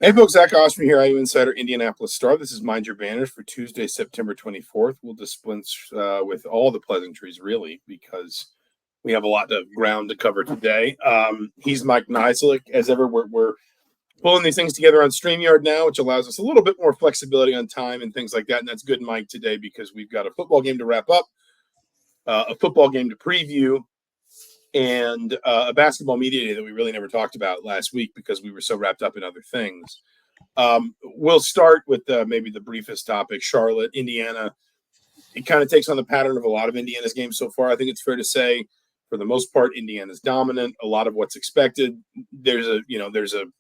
Hey folks, Zach Osterman here, IU Insider, Indianapolis Star. This is Mind Your Banners for Tuesday, September 24th. We'll dispense with all the pleasantries, really, because we have a lot of ground to cover today. He's Mike Niziolek. As ever, we're pulling these things together on StreamYard now, which allows us a little bit more flexibility on time and things like that. And that's good, Mike, today because we've got a football game to wrap up, a football game to preview, and a basketball media day that we really never talked about last week because we were so wrapped up in other things. We'll start with maybe the briefest topic, Charlotte, Indiana. It kind of takes on the pattern of a lot of Indiana's games so far. I think it's fair to say, for the most part, Indiana's dominant. A lot of what's expected. There's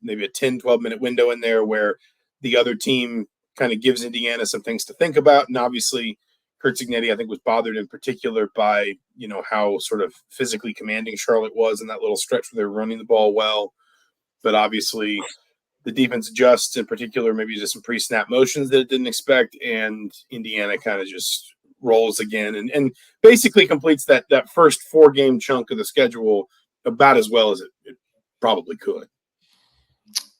maybe a 10, 12-minute window in there where the other team kind of gives Indiana some things to think about. And obviously, Curt Cignetti, I think, was bothered in particular by, how sort of physically commanding Charlotte was in that little stretch where they were running the ball well. But obviously, the defense adjusts, in particular, maybe just some pre-snap motions that it didn't expect, and Indiana kind of just rolls again and basically completes that first four-game chunk of the schedule about as well as it probably could.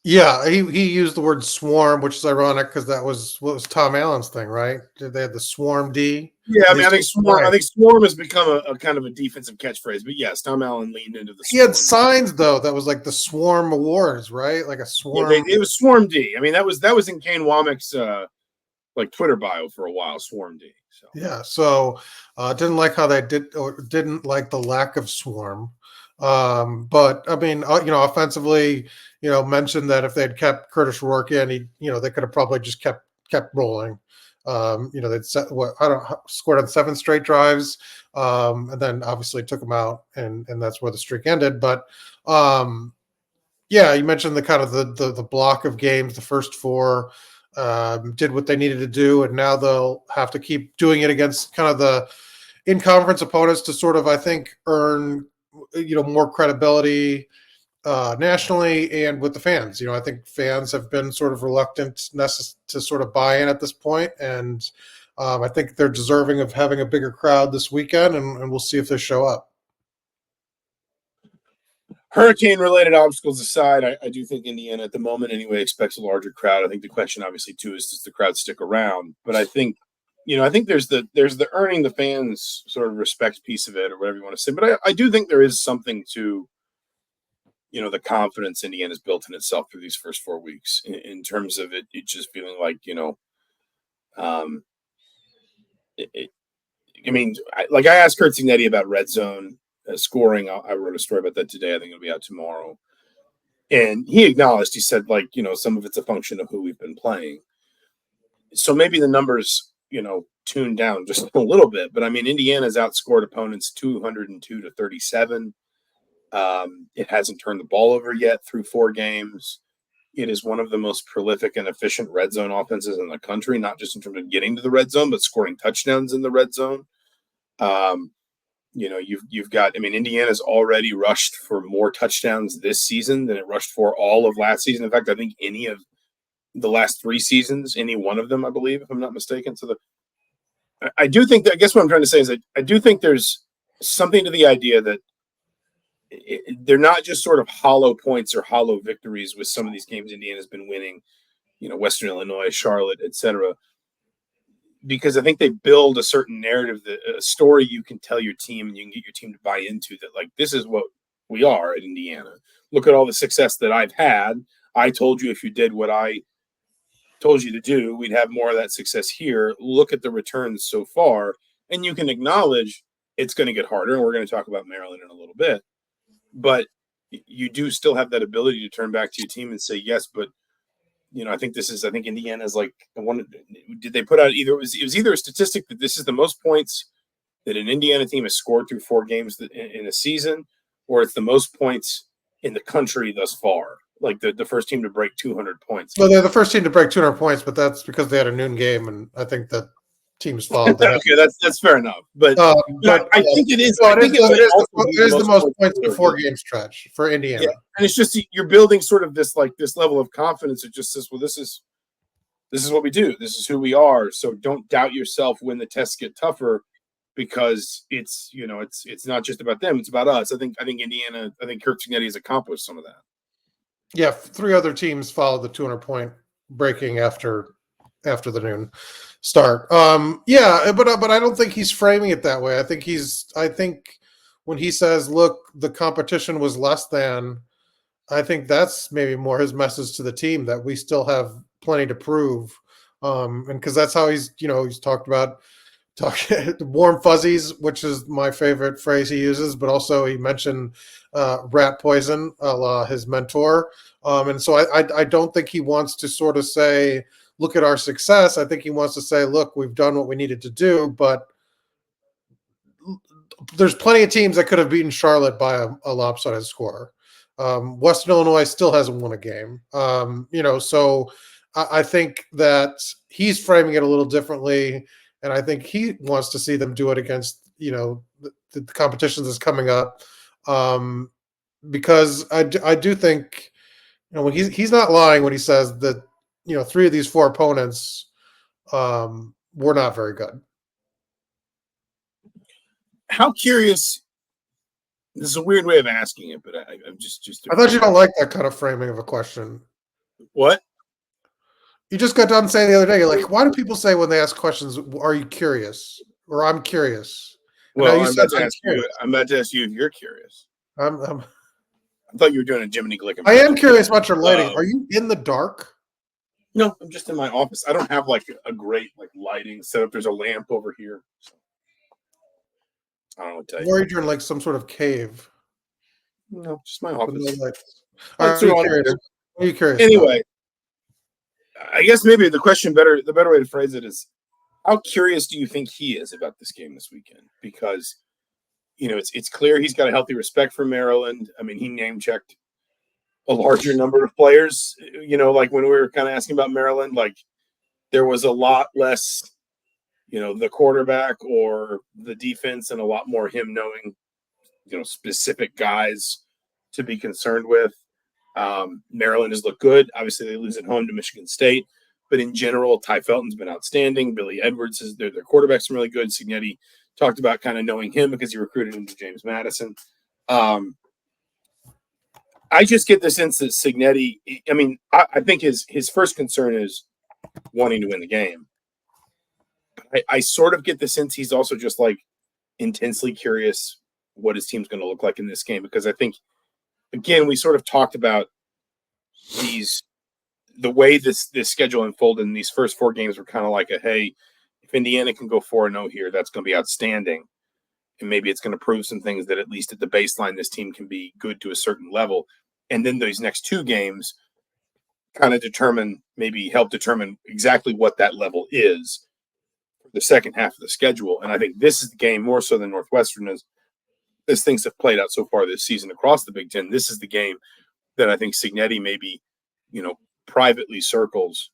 Yeah, he used the word swarm, which is ironic because that was what was Tom Allen's thing, right? They had the swarm D. Yeah, I think swarm has become a kind of a defensive catchphrase. But yes, Tom Allen leaned into the. He had signs though that was like the Swarm Awards, right? Like a swarm. Yeah, it was Swarm D. I mean, that was in Kane Womack's Twitter bio for a while. Swarm D. So. Yeah, so didn't like how they didn't like the lack of swarm. But I mean, offensively, mentioned that if they'd kept Curtis Rourke in, they could have probably just kept rolling. They'd scored on 7 straight drives, and then obviously took them out, and that's where the streak ended. But you mentioned the kind of the block of games, the first 4 did what they needed to do, and now they'll have to keep doing it against kind of the in-conference opponents to sort of, I think, earn more credibility nationally and with the fans. I think fans have been sort of reluctant to sort of buy in at this point, and I think they're deserving of having a bigger crowd this weekend, and we'll see if they show up. Hurricane-related obstacles aside, I do think Indiana, at the moment anyway, expects a larger crowd. I think the question, obviously, too, is does the crowd stick around? But I think, I think there's the earning the fans sort of respect piece of it, or whatever you want to say. But I do think there is something to, the confidence Indiana's built in itself through these first 4 weeks in terms of it just feeling like, I asked Curt Cignetti about red zone scoring. I wrote a story about that today. I think it'll be out tomorrow. And he acknowledged, he said, some of it's a function of who we've been playing. So maybe the numbers, tuned down just a little bit. But, I mean, Indiana's outscored opponents 202 to 37. It hasn't turned the ball over yet through 4 games. It is one of the most prolific and efficient red zone offenses in the country, not just in terms of getting to the red zone, but scoring touchdowns in the red zone. You've got, Indiana's already rushed for more touchdowns this season than it rushed for all of last season. In fact, I think any of the last 3 seasons, any one of them, I believe, if I'm not mistaken. So I do think that, I guess what I'm trying to say is that I do think there's something to the idea that they're not just sort of hollow points or hollow victories with some of these games Indiana's been winning, Western Illinois, Charlotte, etc. Because I think they build a certain narrative, a story you can tell your team and you can get your team to buy into, that this is what we are at Indiana. Look at all the success that I've had. I told you if you did what I told you to do, we'd have more of that success here. Look at the returns so far, and you can acknowledge it's going to get harder, and we're going to talk about Maryland in a little bit. But you do still have that ability to turn back to your team and say, yes, but I think Indiana's did they put out it was either a statistic that this is the most points that an Indiana team has scored through 4 games in a season, or it's the most points in the country thus far. The first team to break 200 points. Well, they're the first team to break 200 points, but that's because they had a noon game, and I think that teams followed that. Okay, that's fair enough. But I think it is. Well, it is the most points in a 4-game stretch for Indiana. Yeah. And it's just you're building sort of this level of confidence. It just says, well, this is what we do. This is who we are. So don't doubt yourself when the tests get tougher, because it's not just about them. It's about us. I think Indiana. I think Curt Cignetti has accomplished some of that. Yeah, three other teams followed the 200-point breaking after the noon start. Yeah, but I don't think he's framing it that way. I think when he says, "Look, the competition was less than," I think that's maybe more his message to the team that we still have plenty to prove. And because that's how he's talked about warm fuzzies, which is my favorite phrase he uses, but also he mentioned rat poison, a la his mentor. And so I don't think he wants to sort of say, look at our success. I think he wants to say, look, we've done what we needed to do, but there's plenty of teams that could have beaten Charlotte by a lopsided score. Western Illinois still hasn't won a game. So I think that he's framing it a little differently, and I think he wants to see them do it against the competitions that's coming up, because I do think when he's not lying when he says that three of these four opponents were not very good. How curious? This is a weird way of asking it, but I'm just. I thought you don't like that kind of framing of a question. What? You just got done saying the other day, you're like, why do people say when they ask questions, are you curious? Or I'm curious. Well, I'm about to ask you. I'm about to ask you if you're curious. I thought you were doing a Jiminy Glick. I am curious about your lighting. Are you in the dark? No, I'm just in my office. I don't have like a great lighting setup. There's a lamp over here. So. I don't know what to tell you. Or you're in like some sort of cave. No, just my office. Are you curious? Anyway, I guess maybe the better way to phrase it is, how curious do you think he is about this game this weekend? Because, it's clear he's got a healthy respect for Maryland. I mean, he name-checked a larger number of players, like when we were kind of asking about Maryland, like there was a lot less, the quarterback or the defense and a lot more him knowing, specific guys to be concerned with. Maryland has looked good. Obviously, they lose at home to Michigan State. But in general, Ty Felton's been outstanding. Billy Edwards, their quarterback's been really good. Signetti talked about kind of knowing him because he recruited him to James Madison. I just get the sense that Signetti, I think his first concern is wanting to win the game. But I sort of get the sense he's also just intensely curious what his team's going to look like in this game, because I think, again, we sort of talked about the way this schedule unfolded, and these first four games were kind of like hey, if Indiana can go 4-0 here, that's going to be outstanding. And maybe it's going to prove some things that at least at the baseline, this team can be good to a certain level. And then those next two games kind of help determine exactly what that level is for the second half of the schedule. And I think this is the game more so than Northwestern, as things have played out so far this season across the Big Ten. This is the game that I think Signetti maybe, privately circles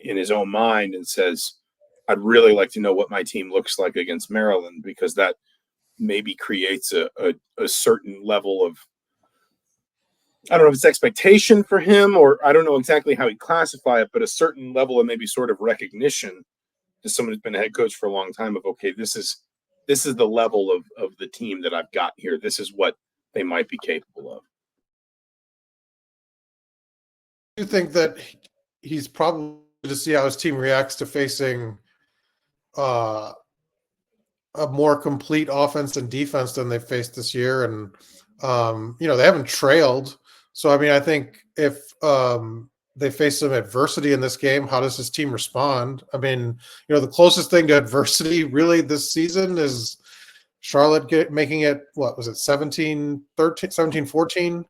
in his own mind and says, I'd really like to know what my team looks like against Maryland, because that maybe creates a certain level of, I don't know if it's expectation for him, or I don't know exactly how he'd classify it, but a certain level of maybe sort of recognition as someone who's been a head coach for a long time of, okay, this is the level of the team that I've got here. This is what they might be capable of. Do you think that he's probably to see how his team reacts to facing a more complete offense and defense than they faced this year? And, they haven't trailed. So, I think if they face some adversity in this game, how does his team respond? The closest thing to adversity really this season is Charlotte making it, what was it, 17-13, 17-14?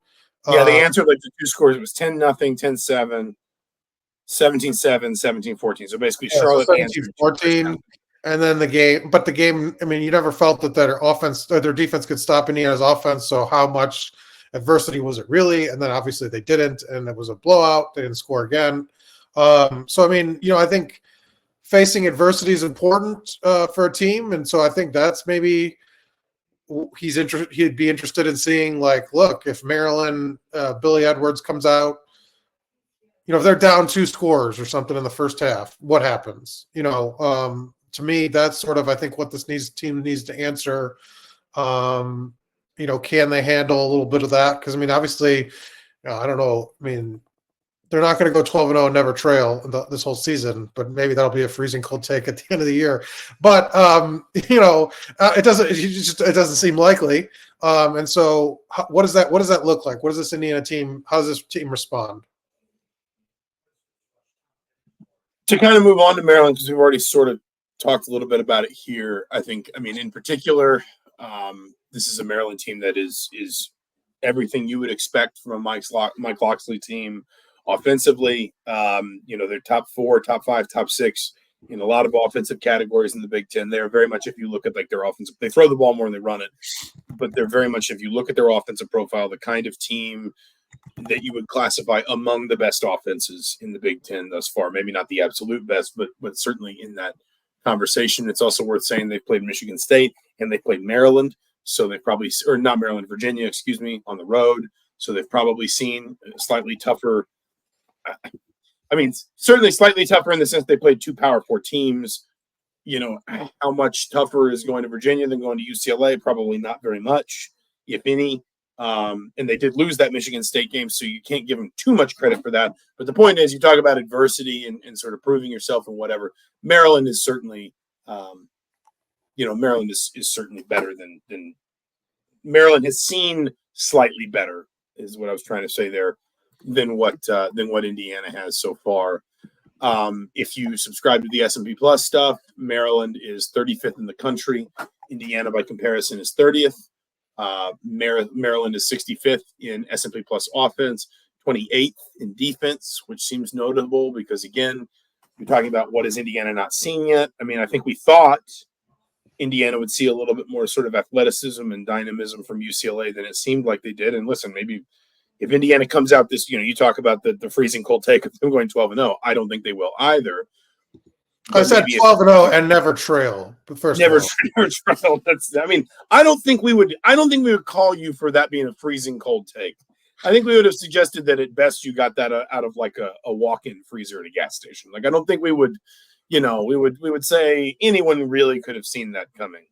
Yeah, they answered the two scores. It was 10-0, 10-7, 17-7, 17-14. So basically, Charlotte answered 17-14. And then the game, you never felt that their offense or their defense could stop Indiana's offense. So how much adversity was it really? And then obviously they didn't, and it was a blowout. They didn't score again. I think facing adversity is important for a team. And so I think that's maybe he'd be interested in seeing, look, if Maryland, Billy Edwards comes out, if they're down 2 scores or something in the first half, what happens? To me, that's sort of, I think, what this team needs to answer. Can they handle a little bit of that? Because, obviously, I don't know. I mean, they're not going to go 12-0 and never trail this whole season, but maybe that'll be a freezing cold take at the end of the year. But it doesn't seem likely. And so, what does that look like? What does this Indiana team? How does this team respond? To kind of move on to Maryland, because we've already sort of talked a little bit about it here. In particular, this is a Maryland team that is everything you would expect from a Mike Locksley team. Offensively, they're top 4, top 5, top 6 in a lot of offensive categories in the Big Ten. They're very much, if you look at like their offensive, they throw the ball more than they run it, but they're very much, if you look at their offensive profile, the kind of team that you would classify among the best offenses in the Big Ten thus far. Maybe not the absolute best, but certainly in that conversation. It's also worth saying they've played Michigan State and they played Maryland. So they've probably, or not Maryland, Virginia, excuse me, on the road. So they've probably seen slightly tougher. Certainly slightly tougher in the sense they played 2 Power 4 teams. How much tougher is going to Virginia than going to UCLA? Probably not very much, if any. And they did lose that Michigan State game, so you can't give them too much credit for that. But the point is, you talk about adversity and sort of proving yourself and whatever. Maryland is certainly, Maryland is certainly better than Maryland has seen slightly better, is what I was trying to say there, than what Indiana has so far. If you subscribe to the S&P Plus stuff, Maryland is 35th in the country. Indiana, by comparison, is 30th. Maryland is 65th in S&P Plus offense, 28th in defense, which seems notable because, again, you're talking about what is Indiana not seeing yet. I think we thought Indiana would see a little bit more sort of athleticism and dynamism from UCLA than it seemed like they did. And listen, maybe if Indiana comes out this, you talk about the freezing cold take of them going 12-0. I don't think they will either. I said 12-0 and never trail. Never trail. I don't think we would call you for that being a freezing cold take. I think we would have suggested that at best you got that out of like a walk-in freezer at a gas station. Like, I don't think we would, we would say anyone really could have seen that coming.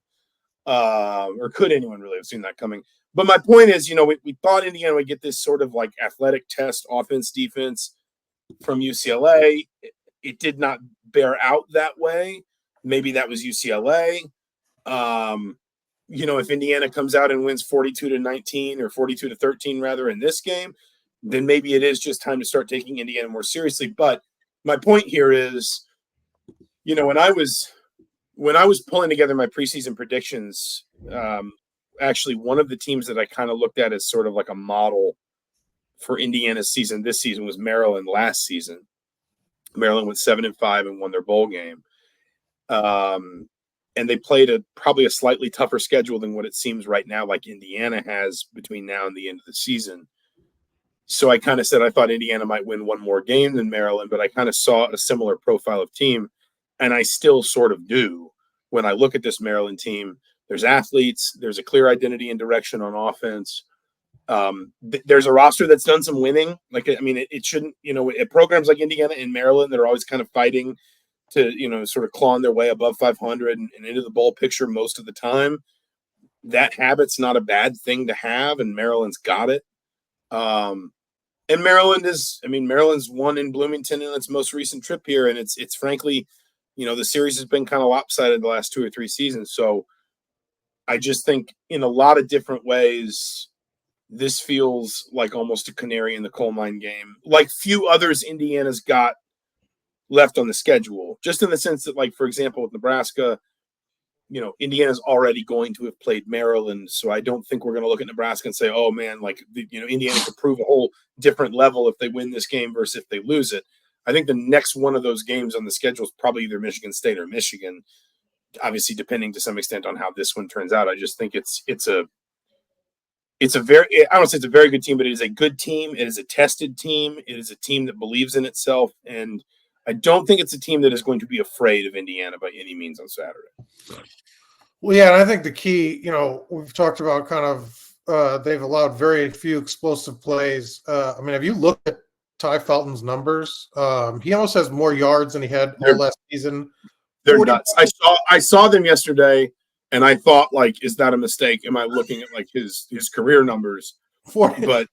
Or could anyone really have seen that coming? But my point is, we thought Indiana would get this sort of like athletic test, offense, defense from UCLA. It did not bear out that way. Maybe that was UCLA. If Indiana comes out and wins 42-19 or 42-13 rather in this game, then maybe it is just time to start taking Indiana more seriously. But my point here is, when I was pulling together my preseason predictions, actually one of the teams that I kind of looked at as sort of like a model for Indiana's season this season was Maryland last season. Maryland went 7-5 and won their bowl game. And they played probably a slightly tougher schedule than what it seems right now, like Indiana has between now and the end of the season. So I kind of said I thought Indiana might win one more game than Maryland, but I kind of saw a similar profile of team, and I still sort of do. When I look at this Maryland team, there's athletes, there's a clear identity and direction on offense. There's a roster that's done some winning. It shouldn't, at programs like Indiana and Maryland, they're always kind of fighting to, sort of clawing their way above 500 and into the bowl picture most of the time. That habit's not a bad thing to have, and Maryland's got it. And Maryland's won in Bloomington in its most recent trip here, and it's frankly, the series has been kind of lopsided the last 2 or 3 seasons. So I just think in a lot of different ways, this feels like almost a canary in the coal mine game, like few others Indiana's got left on the schedule, just in the sense that, like, for example, with Nebraska, Indiana's already going to have played Maryland. So I don't think we're going to look at Nebraska and say, oh man, Indiana could prove a whole different level if they win this game versus if they lose it. I think the next one of those games on the schedule is probably either Michigan State or Michigan, obviously depending to some extent on how this one turns out. I just think it's a very, I don't say it's a very good team, but it is a good team. It is a tested team. It is a team that believes in itself. And I don't think it's a team that is going to be afraid of Indiana by any means on Saturday. Well, yeah, and I think the key, we've talked about kind of they've allowed very few explosive plays. If you look at Ty Felton's numbers, he almost has more yards than he had all last season. They're nuts. I saw them yesterday, and I thought, like, is that a mistake? Am I looking at like his career numbers? 40, but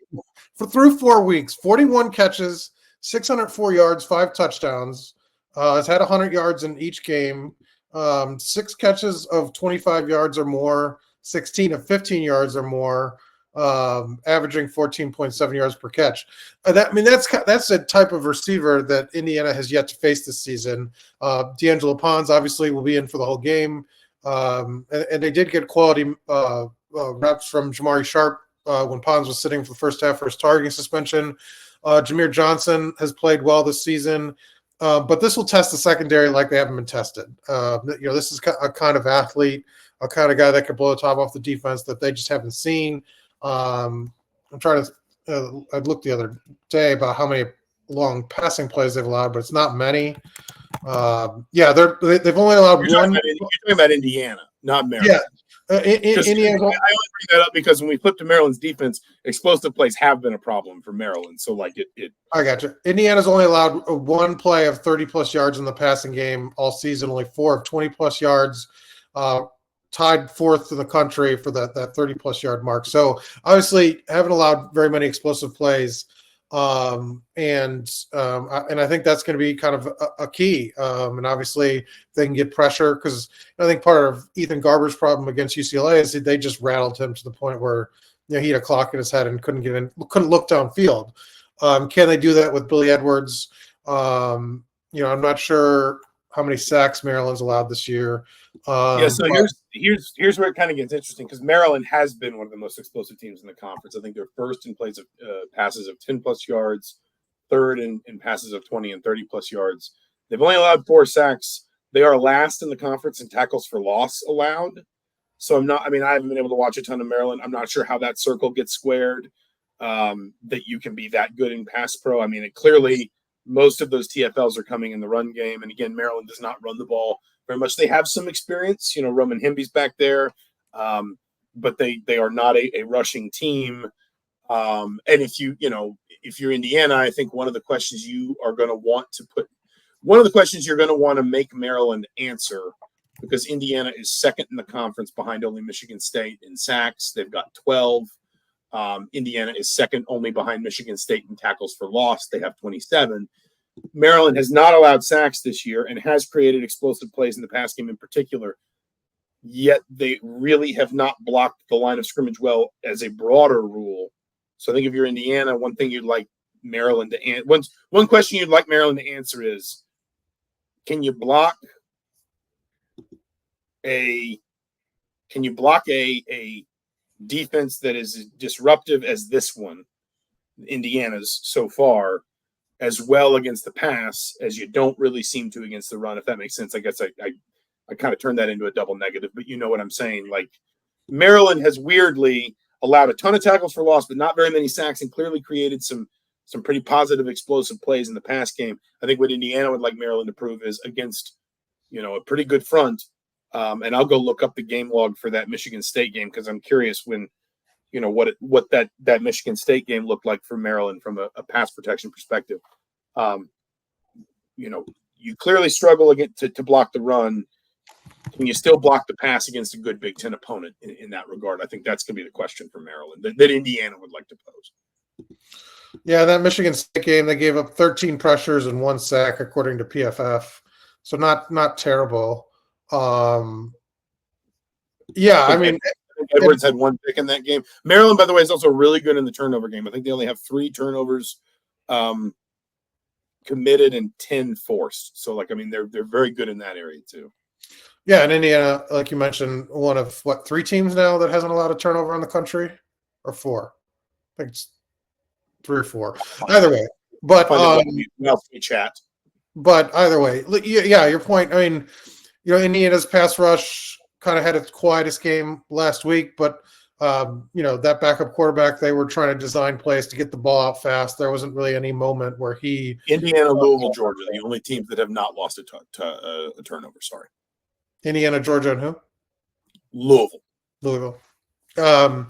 through 4 weeks, 41 catches, 604 yards, 5 touchdowns. Has had 100 yards in each game. 6 catches of 25 yards or more, 16 of 15 yards or more, averaging 14.7 yards per catch. That's a type of receiver that Indiana has yet to face this season. D'Angelo Pons obviously will be in for the whole game, and they did get quality reps from Jamari Sharp when Pons was sitting for the first half for his targeting suspension. Jameer Johnson has played well this season. But this will test the secondary like they haven't been tested. This is a kind of athlete, a kind of guy that could blow the top off the defense that they just haven't seen. I'm trying to I looked the other day about how many long passing plays they've allowed, but it's not many. They've only allowed one. You're talking about Indiana, not Maryland. Yeah. Indiana. I only bring that up because when we flip to Maryland's defense, explosive plays have been a problem for Maryland. So, I got you. Indiana's only allowed one play of 30-plus yards in the passing game all season, only 4 of 20-plus yards, tied 4th in the country for that 30-plus yard mark. So, obviously, haven't allowed very many explosive plays. And I think that's going to be kind of a key. And obviously they can get pressure because I think part of Ethan Garber's problem against UCLA is they just rattled him to the point where he had a clock in his head and couldn't look downfield. Can they do that with Billy Edwards? I'm not sure how many sacks Maryland's allowed this year. Here's where it kind of gets interesting because Maryland has been one of the most explosive teams in the conference. I think they're first in plays of passes of 10-plus yards, third in passes of 20 and 30-plus yards. They've only allowed 4 sacks. They are last in the conference in tackles for loss allowed. So I haven't been able to watch a ton of Maryland. I'm not sure how that circle gets squared, that you can be that good in pass pro. Clearly most of those TFLs are coming in the run game. And again, Maryland does not run the ball very much. They have some experience, Roman Himby's back there, but they are not a rushing team. And if you're Indiana, I think one of the questions you're going to want to make Maryland answer, because Indiana is second in the conference behind only Michigan State in sacks. They've got 12. Indiana is second only behind Michigan State in tackles for loss. They have 27. Maryland has not allowed sacks this year and has created explosive plays in the pass game in particular, yet they really have not blocked the line of scrimmage well as a broader rule. So I think if you're Indiana, one thing you'd like Maryland to answer, one question you'd like Maryland to answer is, can you block a defense that is as disruptive as this one, Indiana's so far, as well against the pass as you don't really seem to against the run, if that makes sense. I guess I kind of turned that into a double negative, but you know what I'm saying. Like, Maryland has weirdly allowed a ton of tackles for loss, but not very many sacks, and clearly created some pretty positive explosive plays in the pass game. I think what Indiana would like Maryland to prove is against, a pretty good front. And I'll go look up the game log for that Michigan State game, because I'm curious when, what that Michigan State game looked like for Maryland from a pass protection perspective. You clearly struggle to block the run. Can you still block the pass against a good Big Ten opponent in that regard? I think that's going to be the question for Maryland that Indiana would like to pose. Yeah, that Michigan State game, they gave up 13 pressures and 1 sack, according to PFF. So not terrible. Edwards had 1 pick in that game. Maryland, by the way, is also really good in the turnover game. I think they only have 3 turnovers committed and 10 forced. So, they're very good in that area too. Yeah, and Indiana, like you mentioned, one of 3 teams now that hasn't allowed a turnover in the country, or 4. I think it's 3 or 4. Either way, but chat. But either way, yeah, your point. Indiana's pass rush kind of had its quietest game last week, but that backup quarterback, they were trying to design plays to get the ball out fast. There wasn't really any moment where Indiana, Louisville, Georgia, the only teams that have not lost a turnover. Sorry. Indiana, Georgia, and who? Louisville. And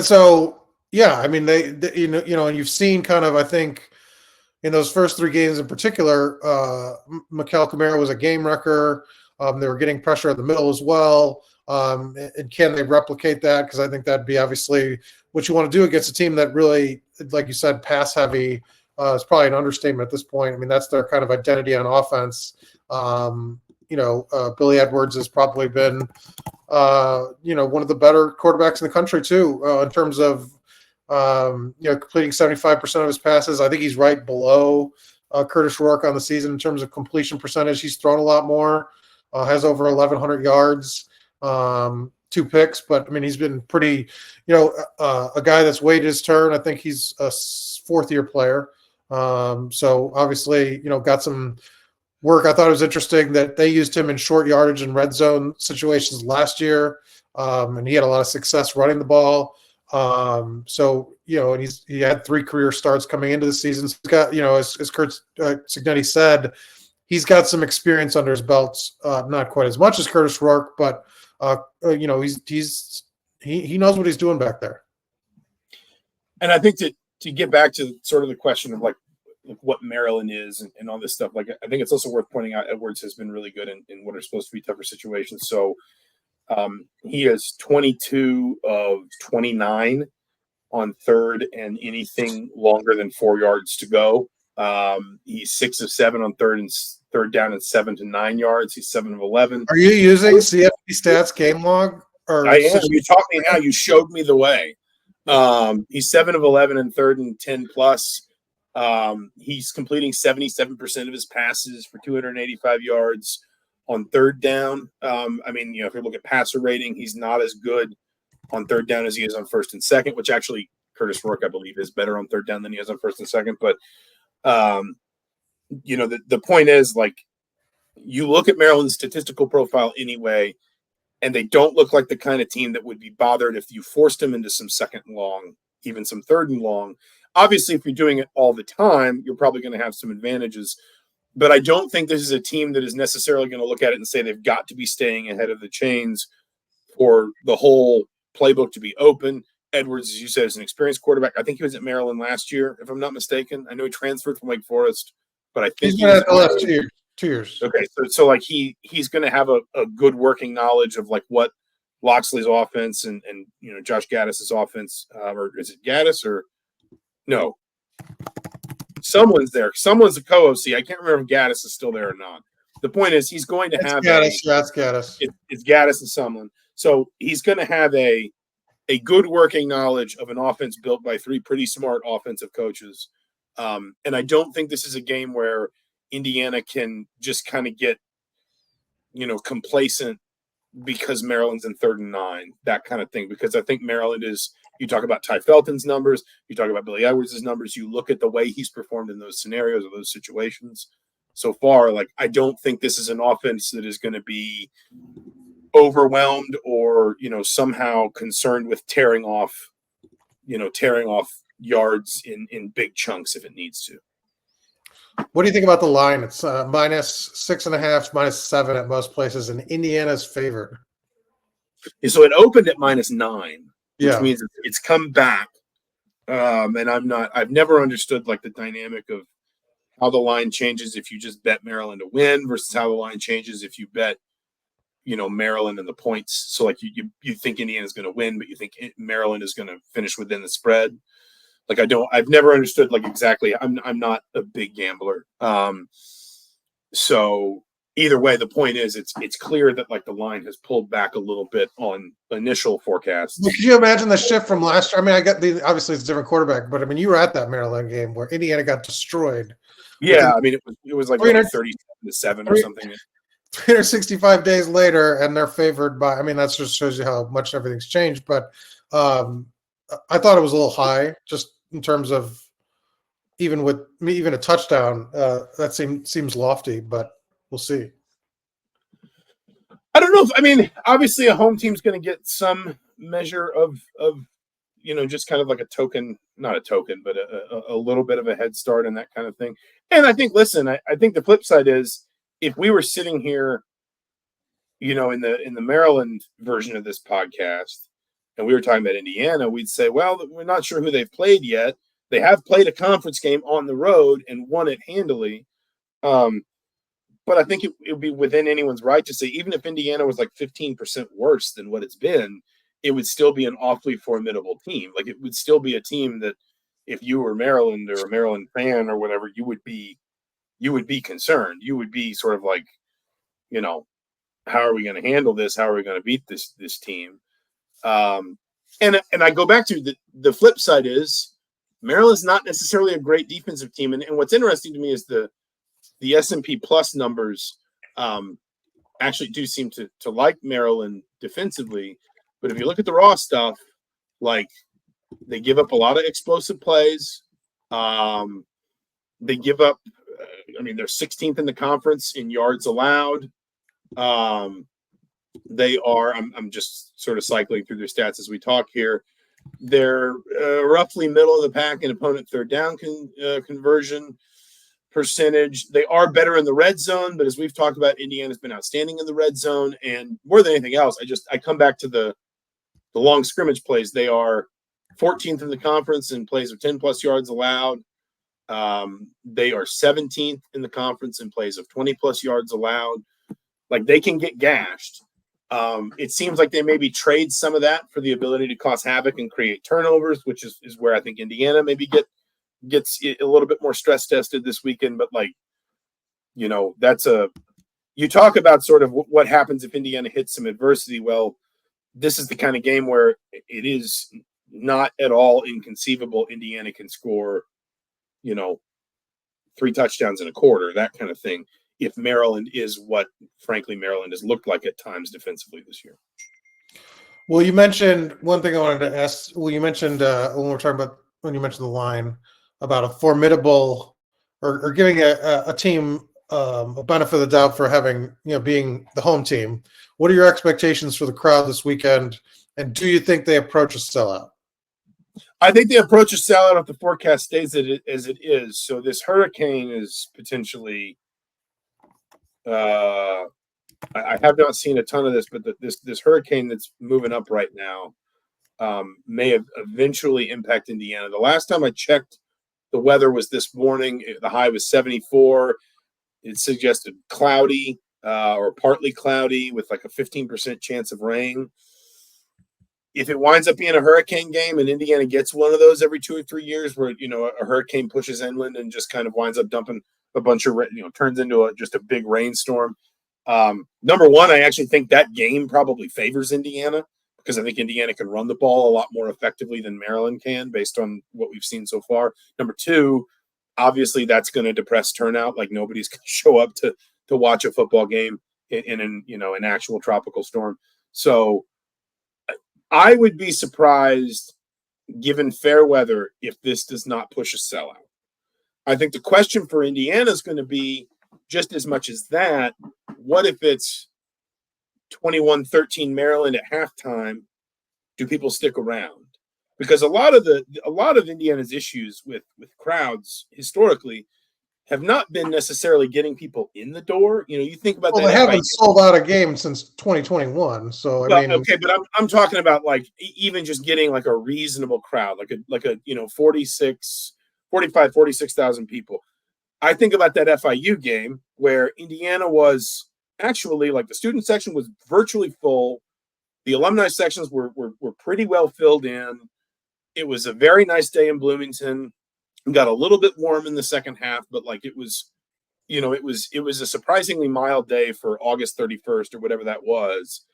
so, yeah, and you've seen kind of, I think, in those first 3 games in particular, Mikel Kamara was a game wrecker. They were getting pressure in the middle as well. And can they replicate that? Because I think that'd be obviously what you want to do against a team that really, like you said, pass heavy is probably an understatement at this point. I mean, that's their kind of identity on offense. Billy Edwards has probably been, one of the better quarterbacks in the country too, in terms of, completing 75% of his passes. I think he's right below Curtis Rourke on the season in terms of completion percentage. He's thrown a lot more, has over 1,100 yards, 2 picks. But, I mean, he's been pretty, a guy that's waited his turn. I think he's a fourth-year player. So, obviously, got some work. I thought it was interesting that they used him in short yardage and red zone situations last year, and he had a lot of success running the ball. And he had 3 career starts coming into the season. So he's got, as Kurt Cignetti said, he's got some experience under his belts, not quite as much as Curtis Rourke, but he knows what he's doing back there. And I think to get back to sort of the question of like what Maryland is and all this stuff, like I think it's also worth pointing out Edwards has been really good in what are supposed to be tougher situations. So he is 22 of 29 on third and anything longer than 4 yards to go. He's 6 of 7 on third down and 7 to 9 yards. He's 7 of 11. Are you using CFP stats game log? Or I am. You taught me now. You showed me the way. He's 7 of 11 and third and 10 plus. He's completing 77% of his passes for 285 yards on third down. If you look at passer rating, he's not as good on third down as he is on first and second, which actually Curtis Rourke, I believe, is better on third down than he is on first and second. But, the point is, like, you look at Maryland's statistical profile anyway, and they don't look like the kind of team that would be bothered if you forced them into some second and long, even some third and long. Obviously, if you're doing it all the time, you're probably going to have some advantages. But I don't think this is a team that is necessarily going to look at it and say they've got to be staying ahead of the chains for the whole playbook to be open. Edwards, as you said, is an experienced quarterback. I think he was at Maryland last year, if I'm not mistaken. I know he transferred from Wake Forest, but I think he's been at the last 2 years. Okay, so like he's going to have a good working knowledge of like what Loxley's offense and Josh Gaddis's offense, or is it Gaddis or no? Someone's there. Someone's a co-OC. I can't remember if Gaddis is still there or not. The point is he's going to have Gaddis. That's Gaddis. It's Gaddis and someone. So he's going to have a good working knowledge of an offense built by 3 pretty smart offensive coaches. And I don't think this is a game where Indiana can just kind of get, complacent because Maryland's in 3rd and 9, that kind of thing. Because I think Maryland is, you talk about Ty Felton's numbers, you talk about Billy Edwards' numbers, you look at the way he's performed in those scenarios or those situations so far, like I don't think this is an offense that is going to be overwhelmed or, somehow concerned with tearing off yards in big chunks if it needs to. What do you think about the line? It's minus 6.5, -7 at most places, and Indiana's favored. So it opened at -9, which Yeah. means it's come back. And I've never understood like the dynamic of how the line changes if you just bet Maryland to win versus how the line changes if you bet, Maryland and the points. So like you think Indiana's going to win, but you think Maryland is going to finish within the spread. Like I've never understood like exactly. I'm not a big gambler. So either way, the point is it's clear that like the line has pulled back a little bit on initial forecasts. Well, could you imagine the shift from last year? I mean, obviously it's a different quarterback, but I mean, you were at that Maryland game where Indiana got destroyed. Yeah, I mean it was like 37-7 or something. 365 days later, and they're favored by. I mean, that just shows you how much everything's changed. But I thought it was a little high, just in terms of even a touchdown. That seems lofty, but we'll see. I don't know. Obviously, a home team's going to get some measure of just kind of like a token, not a token, but a little bit of a head start and that kind of thing. And I think, listen, I think the flip side is if we were sitting here, in the Maryland version of this podcast, and we were talking about Indiana, we'd say, well, we're not sure who they've played yet. They have played a conference game on the road and won it handily. But I think it would be within anyone's right to say, even if Indiana was like 15% worse than what it's been, it would still be an awfully formidable team. Like it would still be a team that if you were Maryland or a Maryland fan or whatever, you would be concerned. You would be sort of like, how are we going to handle this? How are we going to beat this team? And I go back to the flip side is Maryland's not necessarily a great defensive team. And what's interesting to me is the S&P Plus numbers actually do seem to like Maryland defensively. But if you look at the raw stuff, like they give up a lot of explosive plays. They give up, they're 16th in the conference in yards allowed. They are, I'm just sort of cycling through their stats as we talk here. They're roughly middle of the pack in opponent third down conversion percentage. They are better in the red zone, but as we've talked about, Indiana's been outstanding in the red zone. And more than anything else, I come back to the long scrimmage plays. They are 14th in the conference in plays of 10 plus yards allowed. They are 17th in the conference in plays of 20 plus yards allowed. Like they can get gashed. It seems like they maybe trade some of that for the ability to cause havoc and create turnovers, which is where I think Indiana maybe gets a little bit more stress tested this weekend. But you talk about sort of what happens if Indiana hits some adversity. Well, this is the kind of game where it is not at all inconceivable Indiana can score, 3 touchdowns in a quarter, that kind of thing, if Maryland is what, frankly, Maryland has looked like at times defensively this year. Well, you mentioned one thing I wanted to ask. Well, you mentioned when you mentioned the line about a formidable or giving a team a benefit of the doubt for having, being the home team. What are your expectations for the crowd this weekend? And do you think they approach a sellout? I think they approach a sellout if the forecast stays as it is. So this hurricane is potentially I have not seen a ton of this, but this hurricane that's moving up right now may have eventually impact Indiana. The last time I checked, the weather was this morning. The high was 74. It suggested cloudy or partly cloudy with like a 15% chance of rain. If it winds up being a hurricane game and Indiana gets one of those every 2 or 3 years where, a hurricane pushes inland and just kind of winds up dumping a bunch of, turns into just a big rainstorm. Number one, I actually think that game probably favors Indiana because I think Indiana can run the ball a lot more effectively than Maryland can based on what we've seen so far. Number two, obviously that's going to depress turnout. Like nobody's going to show up to watch a football game in an actual tropical storm. So I would be surprised, given fair weather, if this does not push a sellout. I think the question for Indiana is going to be just as much as that. What if it's 21-13 Maryland at halftime? Do people stick around? Because a lot of Indiana's issues with crowds historically have not been necessarily getting people in the door. You think about they haven't sold out a game since 2021. So okay, but I'm talking about like even just getting like a reasonable crowd, like a 46,000 people. I think about that FIU game where Indiana was actually like the student section was virtually full. The alumni sections were pretty well filled in. It was a very nice day in Bloomington. Got a little bit warm in the second half, but like it was a surprisingly mild day for August 31st or whatever that was.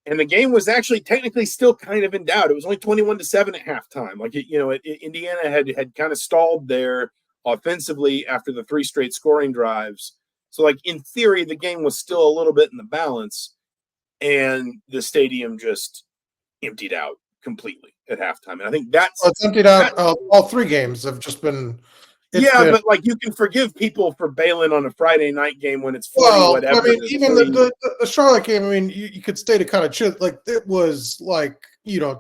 And the game was actually technically still kind of in doubt. It was only 21-7 at halftime. Like Indiana had kind of stalled there offensively after the 3 straight scoring drives. So like in theory, the game was still a little bit in the balance, and the stadium just emptied out completely at halftime. And I think it's emptied out. All 3 games have just been. But like you can forgive people for bailing on a Friday night game when it's 40 whatever. Even the Charlotte game. You could stay to kind of chill. Like it was like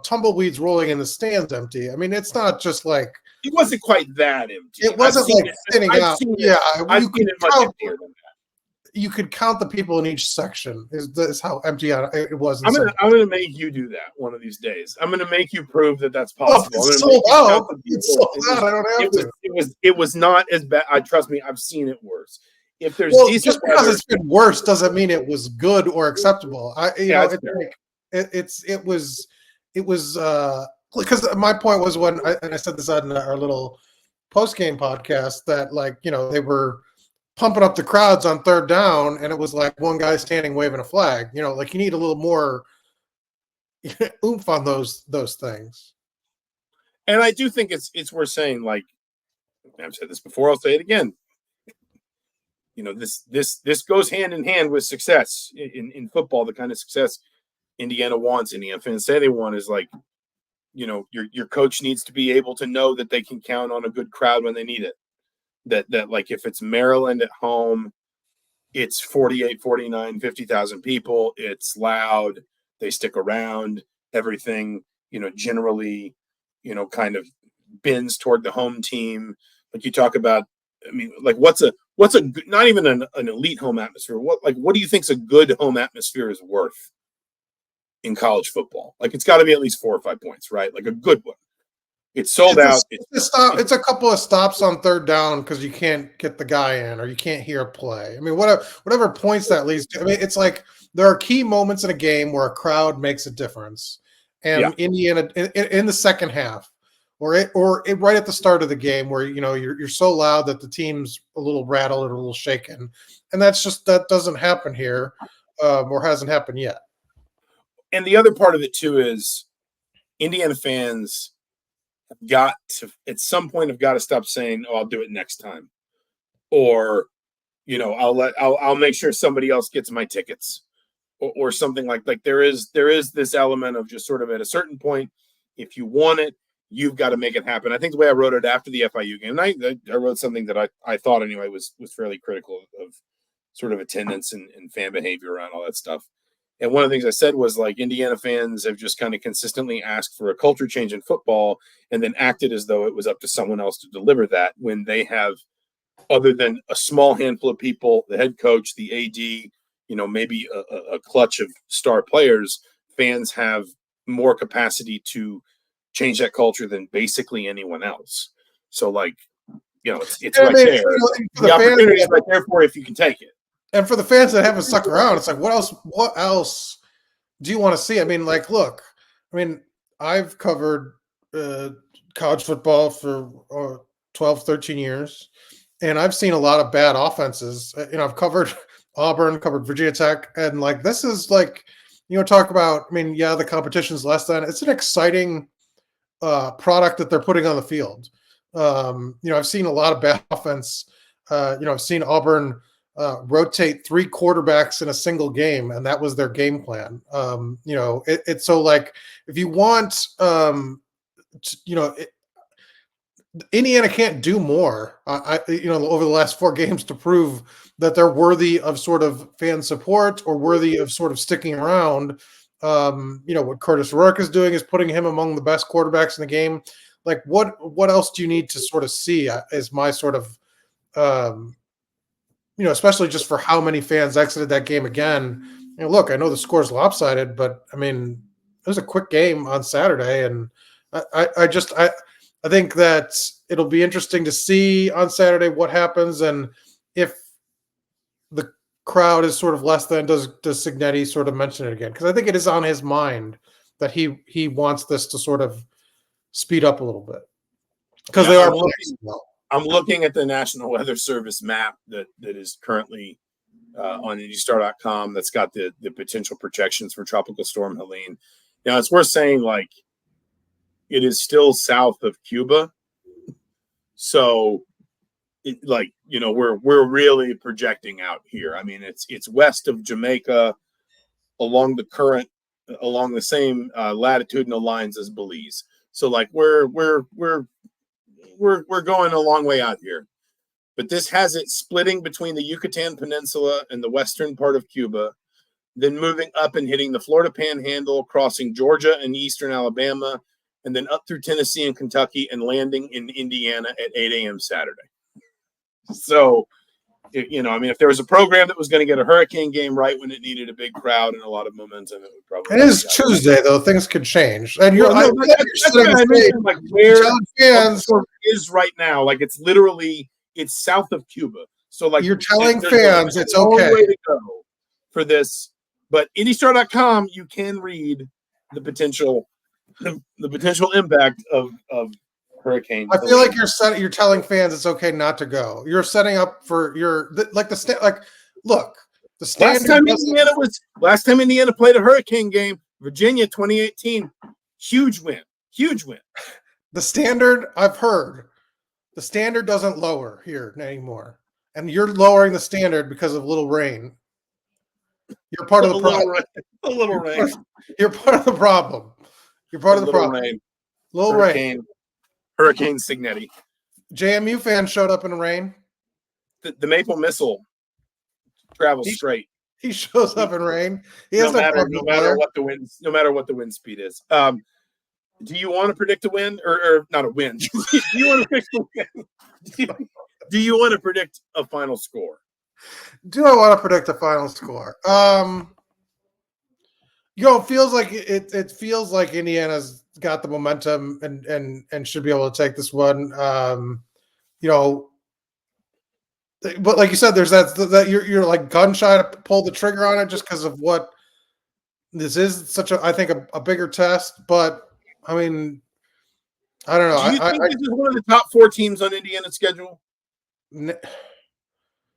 tumbleweeds rolling in the stands empty. It's not just like it wasn't quite that empty. It wasn't like thinning out. I've seen it much emptier than that. You could count the people in each section. Is how empty it was. I'm gonna make you do that one of these days. I'm gonna make you prove that that's possible. It's sold out. It's sold out. I don't have to. It was not as bad. Trust me, I've seen it worse. If there's just because it's been worse doesn't mean it was good or acceptable. it was because my point was when I said this on our little post game podcast that they were pumping up the crowds on third down, and it was like one guy standing waving a flag. You need a little more oomph on those things. And I do think it's worth saying, like I've said this before, I'll say it again. This goes hand in hand with success in football. The kind of success Indiana wants, Indiana fans say they want, is like, your coach needs to be able to know that they can count on a good crowd when they need it. That like if it's Maryland at home, it's 48, 49, 50,000 people. It's loud. They stick around. Everything, generally, kind of bends toward the home team. Like you talk about, I mean, like what's a not even an elite home atmosphere. What do you think's a good home atmosphere is worth in college football? Like it's got to be at least 4 or 5 points, right? Like a good one. It's sold out. It's a couple of stops on third down because you can't get the guy in or you can't hear a play. I mean, whatever points that leads to. I mean, it's like there are key moments in a game where a crowd makes a difference. And Indiana in the second half, or right at the start of the game, where you're so loud that the team's a little rattled or a little shaken, and that doesn't happen here, or hasn't happened yet. And the other part of it too is Indiana fans got to at some point have got to stop saying, "Oh, I'll do it next time," or I'll make sure somebody else gets my tickets, or something like there is this element of just sort of at a certain point, if you want it, you've got to make it happen. I think the way I wrote it after the FIU game, and I wrote something that I thought anyway was fairly critical of sort of attendance and fan behavior around all that stuff. And one of the things I said was like Indiana fans have just kind of consistently asked for a culture change in football and then acted as though it was up to someone else to deliver that when they have, other than a small handful of people, the head coach, the AD, maybe a clutch of star players, fans have more capacity to change that culture than basically anyone else. So it's right there. The opportunity is right there for if you can take it. And for the fans that haven't stuck around, it's like, what else do you want to see? I mean, look, I've covered college football for 12, 13 years, and I've seen a lot of bad offenses. I've covered Auburn, covered Virginia Tech, and this is talk about, the competition's less than. It's an exciting product that they're putting on the field. I've seen a lot of bad offense. I've seen Auburn rotate 3 quarterbacks in a single game, and that was their game plan. It's so if you want, Indiana can't do more. Over the last 4 games to prove that they're worthy of sort of fan support or worthy of sort of sticking around. What Curtis Rourke is doing is putting him among the best quarterbacks in the game. Like, what else do you need to sort of see? Is my sort of especially just for how many fans exited that game again. Look, I know the score's lopsided, but it was a quick game on Saturday, and I think that it'll be interesting to see on Saturday what happens, and if the crowd is sort of less than, does Cignetti sort of mention it again? Because I think it is on his mind that he wants this to sort of speed up a little bit because they are playing well. I'm looking at the National Weather Service map that is currently on IndyStar.com that's got the potential projections for Tropical Storm Helene. Now, it's worth saying, it is still south of Cuba. So, we're really projecting out here. I mean, it's west of Jamaica along the same latitudinal lines as Belize. So, we're going a long way out here, but this has it splitting between the Yucatan Peninsula and the western part of Cuba, then moving up and hitting the Florida Panhandle, crossing Georgia and eastern Alabama, and then up through Tennessee and Kentucky and landing in Indiana at 8 a.m. Saturday. So, if there was a program that was going to get a hurricane game right when it needed a big crowd and a a lot of momentum, it would probably. It is Tuesday, though. Things could change. And where fans is right now. It's south of Cuba. So you're telling fans it's okay. Way to go for this But IndyStar.com, you can read the potential impact of hurricane. I feel like you're telling fans it's okay not to go. You're setting up for look, the standard. Last time Indiana played a hurricane game, Virginia 2018, huge win. The standard, I've heard, the standard doesn't lower here anymore, and you're lowering the standard because of little rain. You're part of the problem. A little rain. You're part of the problem. You're part of the problem. Rain. Little rain. Hurricane Signetti. JMU fans showed up in the rain. The Maple Missile travels straight. He shows up in rain. No matter what the wind speed is. Do you want to predict a win or not a win? Do you want to predict a win? Do you want to predict a final score? Do I want to predict a final score? It feels like it feels like Indiana's got the momentum and should be able to take this one. But like you said, there's that you're like gun shy to pull the trigger on it just because of what this is. Such a, I think, a bigger test. But I mean, I don't know. Do you think this is one of the top 4 teams on Indiana's schedule?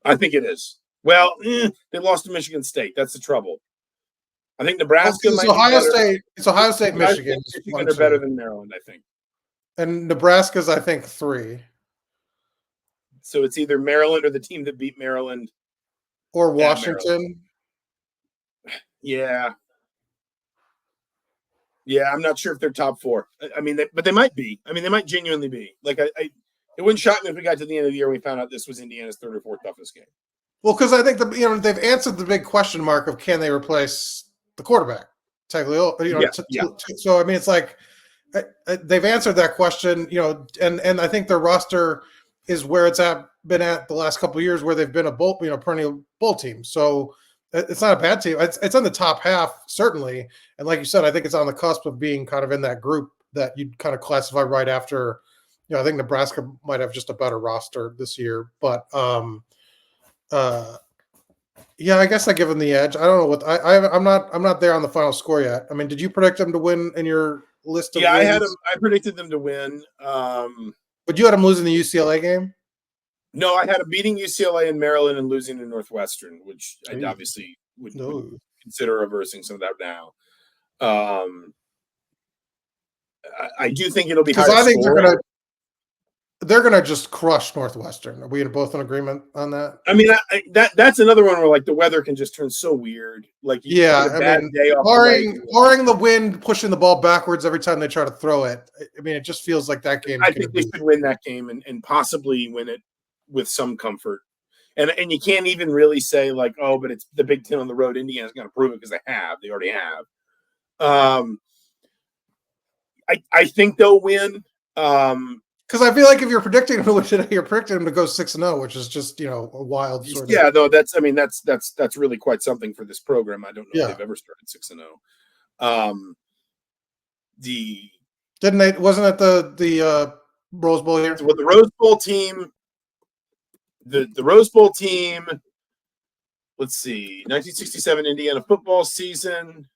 I think it is. Well, they lost to Michigan State. That's the trouble. I think Nebraska. It's Ohio State. It's Ohio State, Michigan. Michigan are better than Maryland, I think. And Nebraska's, I think, 3. So it's either Maryland or the team that beat Maryland, or Washington. Yeah. I'm not sure if they're top 4. I mean, but they might be. I mean, they might genuinely be. Like, it wouldn't shock me if we got to the end of the year and we found out this was Indiana's 3rd or 4th toughest game. Well, because I think they've answered the big question mark of can they replace the quarterback, Taglioli. So I mean, it's like they've answered that question, and I think their roster is where it's been at the last couple of years, where they've been a bowl, perennial bowl team. So it's not a bad team. It's on the top half certainly, and like you said, I think it's on the cusp of being kind of in that group that you'd kind of classify right after. I think Nebraska might have just a better roster this year, but I guess I give them the edge. I don't know what I'm not there on the final score yet. I mean, did you predict them to win in your list of wins? I predicted them to win. But you had them losing the UCLA game? No, I had them beating UCLA and Maryland and losing to Northwestern, which I obviously would consider reversing some of that now. I do think it'll be higher. Because I think they're gonna just crush Northwestern. Are we both in agreement on that? I mean, that's another one where like the weather can just turn so weird. Like barring the wind pushing the ball backwards every time they try to throw it. I mean, it just feels like that game. I think they should win that game and possibly win it with some comfort. And you can't even really say like, oh, but it's the Big Ten on the road. Indiana's going to prove it because they already have. I think they'll win. Because I feel like if you're predicting them to win, you're predicting them to go 6-0, which is just a wild sort of. Yeah, no, that's really quite something for this program. I don't know if they've ever started 6-0. Wasn't it the Rose Bowl here? Well, the Rose Bowl team. The Rose Bowl team. Let's see, 1967 Indiana football season.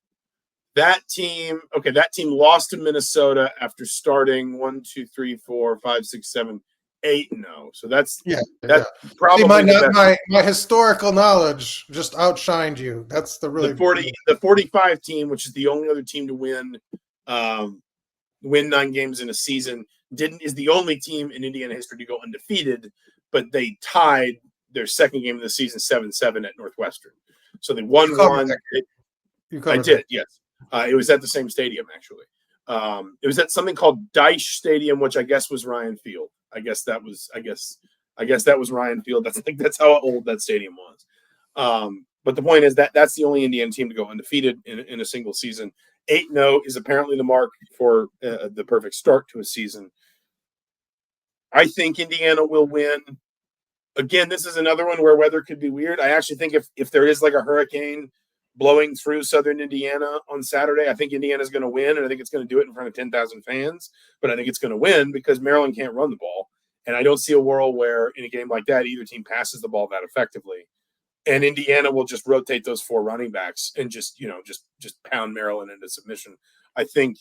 That team lost to Minnesota after starting 1, 2, 3, 4, 5, 6, 7, 8-0. So that's probably my historical knowledge just outshined you. That's the 45 team, which is the only other team to win 9 games in a season. Is the only team in Indiana history to go undefeated, but they tied their second game of the season 7-7 at Northwestern. So they won one. I did, yes. It was at the same stadium, actually. It was at something called Dyche Stadium, which I guess was Ryan Field. I guess that was Ryan Field. I think that's how old that stadium was. But the point is that's the only Indiana team to go undefeated in a single season. 8-0 is apparently the mark for the perfect start to a season. I think Indiana will win. Again, this is another one where weather could be weird. I actually think if there is like a hurricane blowing through southern Indiana on Saturday, I think Indiana's going to win, and I think it's going to do it in front of 10,000 fans. But I think it's going to win because Maryland can't run the ball. And I don't see a world where in a game like that, either team passes the ball that effectively. and Indiana will just rotate those 4 running backs and just pound Maryland into submission. I think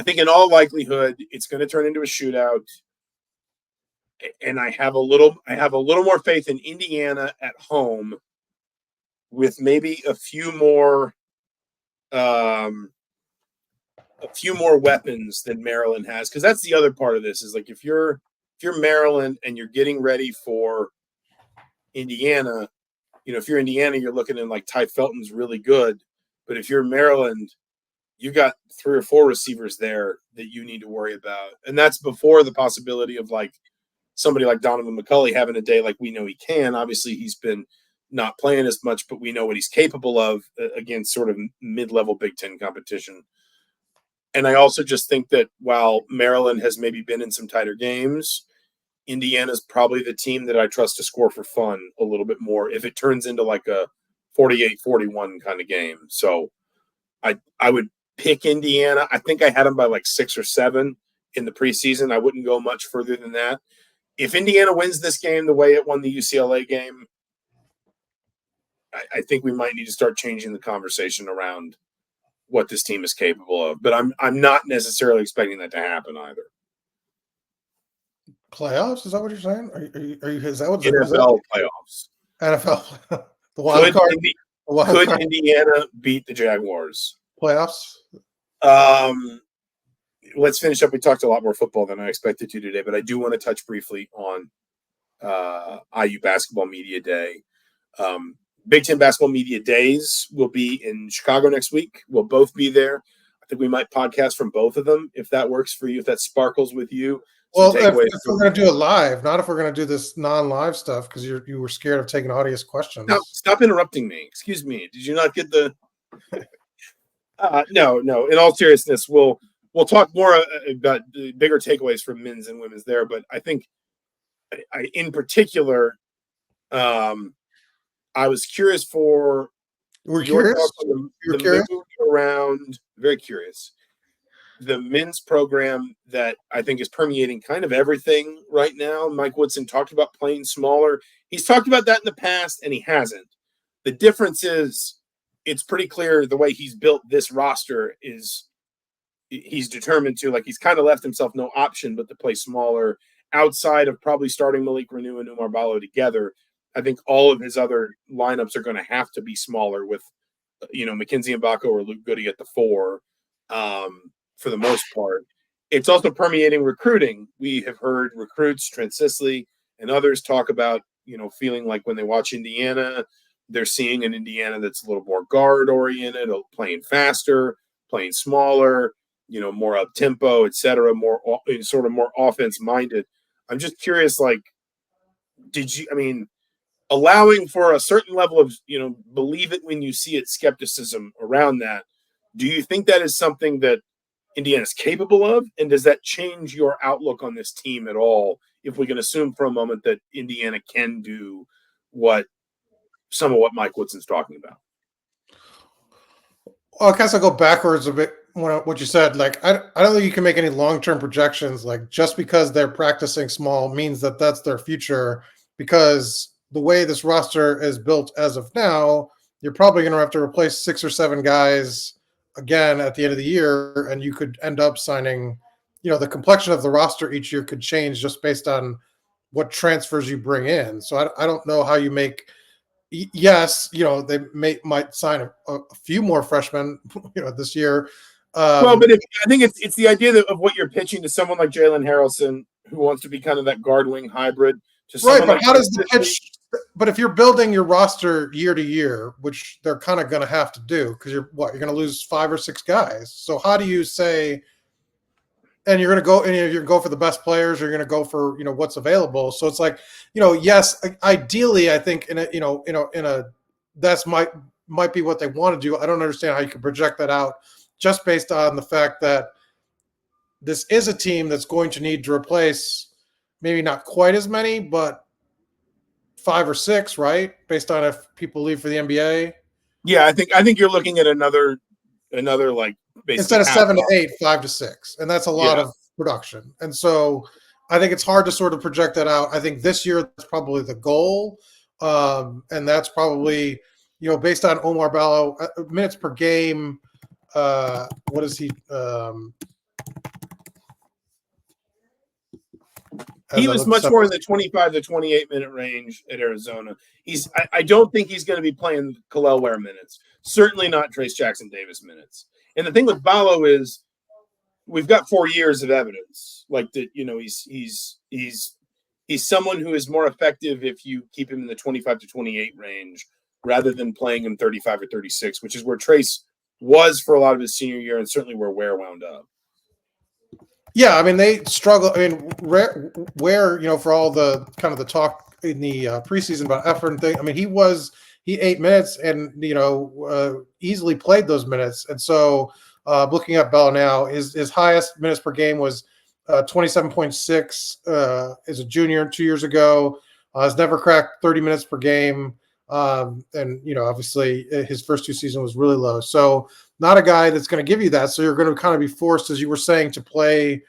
in all likelihood it's going to turn into a shootout, and I have a little more faith in Indiana at home with maybe a few more weapons than Maryland has, because that's the other part of this is like if you're Maryland and you're getting ready for Indiana, if you're Indiana, you're looking in like Ty Felton's really good, but if you're Maryland, you got 3 or 4 receivers there that you need to worry about, and that's before the possibility of like somebody like Donovan McCulley having a day like we know he can. Obviously, he's been not playing as much, but we know what he's capable of against sort of mid-level Big Ten competition. And I also just think that while Maryland has maybe been in some tighter games, Indiana's probably the team that I trust to score for fun a little bit more if it turns into like a 48-41 kind of game. So I would pick Indiana. I think I had them by like 6 or 7 in the preseason. I wouldn't go much further than that. If Indiana wins this game the way it won the UCLA game, I think we might need to start changing the conversation around what this team is capable of. But I'm not necessarily expecting that to happen either. Playoffs? Is that what you're saying? Are you is that what NFL playoffs? NFL. The wild card. Could Indiana beat the Jaguars? Playoffs? Let's finish up. We talked a lot more football than I expected to today, but I do want to touch briefly on IU Basketball Media Day. Big Ten Basketball Media Days will be in Chicago next week. We'll both be there. I think we might podcast from both of them if that works for you, if that sparkles with you. Well, if we're going to do it live, not if we're going to do this non-live stuff, because you were scared of taking audience questions. No, stop interrupting me. Excuse me. Did you not get the? No. In all seriousness, we'll talk more about the bigger takeaways from men's and women's there. But I think, in particular, I was curious for. We're curious. You're curious around. Very curious. The men's program that I think is permeating kind of everything right now. Mike Woodson talked about playing smaller. He's talked about that in the past, and he hasn't. The difference is it's pretty clear the way he's built this roster is he's determined to, like, he's kind of left himself no option but to play smaller outside of probably starting Malik Renew and Umar Ballo together. I think all of his other lineups are going to have to be smaller with, Mackenzie Mbako or Luke Goody at the 4. For the most part. It's also permeating recruiting. We have heard recruits, Trent Sisley and others talk about, feeling like when they watch Indiana, they're seeing an Indiana that's a little more guard-oriented, playing faster, playing smaller, more up-tempo, et cetera, more offense-minded. I'm just curious, allowing for a certain level of, believe it when you see it skepticism around that, do you think that is something that Indiana's capable of, and does that change your outlook on this team at all if we can assume for a moment that Indiana can do some of what Mike Woodson's talking about? Well, I guess I'll go backwards a bit what you said. Like, I don't think you can make any long-term projections. Like, just because they're practicing small means that that's their future, because the way this roster is built as of now, you're probably going to have to replace 6 or 7 guys again at the end of the year, and you could end up signing, the complexion of the roster each year could change just based on what transfers you bring in. So I don't know how you make. Yes, they might sign a few more freshmen, this year. But I think it's the idea of what you're pitching to someone like Jalen Harrelson, who wants to be kind of that guard wing hybrid. Right, but how does the pitch? But if you're building your roster year to year, which they're kind of going to have to do, because you're going to lose 5 or 6 guys. So how do you say? And you're going to go, and you're going to go for the best players. You're going to go for what's available. So it's like, yes, ideally, I think that's might be what they want to do. I don't understand how you can project that out just based on the fact that this is a team that's going to need to replace maybe not quite as many, but 5 or 6, right? Based on if people leave for the NBA. Yeah, I think you're looking at another like instead of 7 to 8, 5 to 6, and that's a lot of production. And so I think it's hard to sort of project that out. I think this year that's probably the goal. And that's probably, based on Omar Ballo, minutes per game. What is he? He was much more in the 25 to 28 minute range at Arizona. I don't think he's going to be playing Kalel Ware minutes. Certainly not Trace Jackson Davis minutes. And the thing with Ballo is we've got 4 years of evidence. Like that, he's someone who is more effective if you keep him in the 25 to 28 range rather than playing him 35 or 36, which is where Trace was for a lot of his senior year and certainly where Ware wound up. Yeah, I mean, they struggle. I mean, Ware, for all the kind of the talk in the preseason about effort and thing, I mean, he 8 minutes and, easily played those minutes. And so looking at Bell now, his highest minutes per game was 27.6 as a junior 2 years ago. Has never cracked 30 minutes per game. And, obviously his first 2 seasons was really low. So not a guy that's going to give you that. So you're going to kind of be forced, as you were saying, to play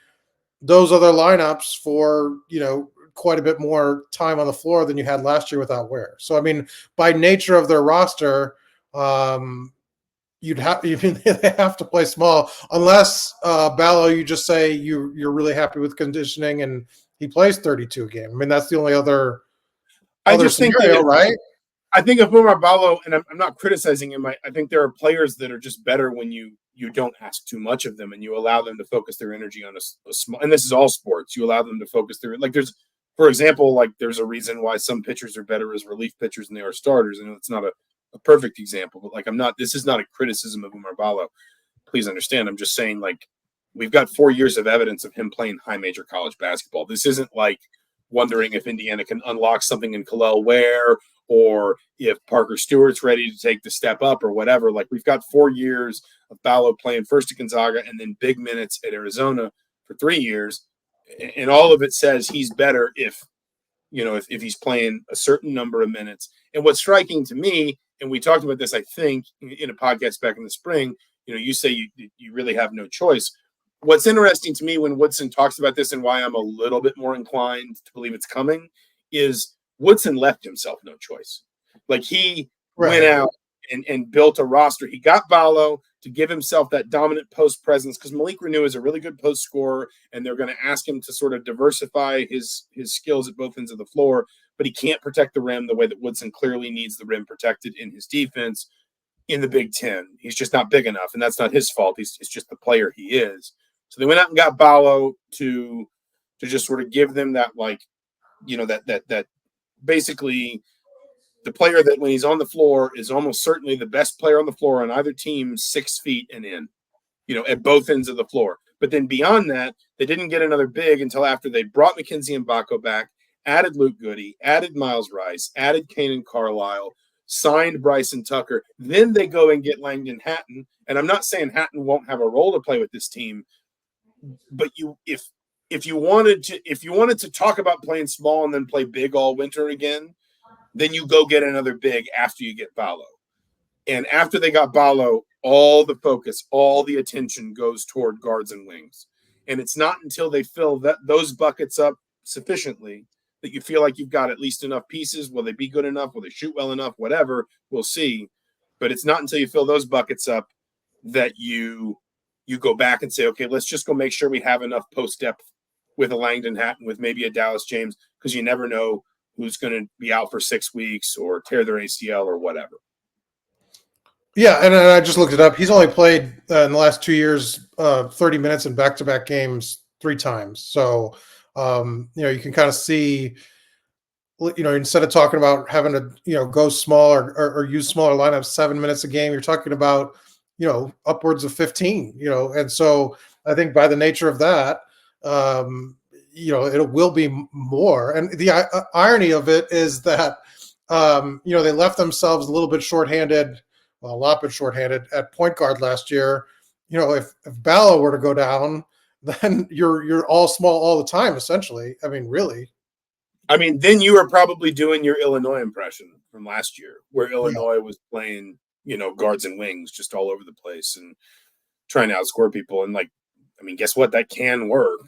those other lineups for, quite a bit more time on the floor than you had last year without Ware. So, I mean, by nature of their roster, they have to play small unless Ballo, you just say you're really happy with conditioning and he plays 32 a game. I mean, that's the only other scenario, right? I think of Umar Ballo, and I'm not criticizing him. I think there are players that are just better when you don't ask too much of them and you allow them to focus their energy on a small. And this is all sports. You allow them to focus for example, there's a reason why some pitchers are better as relief pitchers than they are starters. And it's not a perfect example, but this is not a criticism of Umar Ballo. Please understand. I'm just saying, we've got 4 years of evidence of him playing high major college basketball. This isn't like wondering if Indiana can unlock something in Kalel Ware or if Parker Stewart's ready to take the step up or whatever. We've got 4 years of Ballo playing first at Gonzaga and then big minutes at Arizona for 3 years. And all of it says he's better if he's playing a certain number of minutes. And what's striking to me, and we talked about this, I think, in a podcast back in the spring, you say you really have no choice. What's interesting to me when Woodson talks about this and why I'm a little bit more inclined to believe it's coming is Woodson left himself no choice. He went out and built a roster. He got Ballo to give himself that dominant post presence because Malik Renew is a really good post scorer, and they're going to ask him to sort of diversify his skills at both ends of the floor, but he can't protect the rim the way that Woodson clearly needs the rim protected in his defense in the Big Ten. He's just not big enough, and that's not his fault. It's just the player he is. So they went out and got Ballo to just sort of give them that, that basically the player that when he's on the floor is almost certainly the best player on the floor on either team 6 feet and in, at both ends of the floor. But then beyond that, they didn't get another big until after they brought McKenzie and Mbako back, added Luke Goody, added Miles Rice, added Kanan Carlisle, signed Bryson Tucker. Then they go and get Langdon Hatton. And I'm not saying Hatton won't have a role to play with this team, but if you wanted to talk about playing small and then play big all winter again, then you go get another big after you get Ballo. And after they got Ballo, all the focus, all the attention goes toward guards and wings. And it's not until they fill those buckets up sufficiently that you feel like you've got at least enough pieces. Will they be good enough? Will they shoot well enough? Whatever, we'll see. But it's not until you fill those buckets up that you go back and say, okay, let's just go make sure we have enough post depth with a Langdon Hatton, with maybe a Dallas James, because you never know who's going to be out for 6 weeks or tear their ACL or whatever. Yeah, and I just looked it up. He's only played in the last 2 years 30 minutes in back-to-back games 3 times. So, you can kind of see, instead of talking about having to, go small or use smaller lineups 7 minutes a game, you're talking about, upwards of 15, and so I think by the nature of that, it will be more. And the irony of it is that, they left themselves a little bit shorthanded, a lot bit shorthanded at point guard last year. If Ballo were to go down, then you're all small all the time, essentially. I mean, really. I mean, then you are probably doing your Illinois impression from last year, where Illinois was playing, guards and wings just all over the place and trying to outscore people. And guess what? That can work.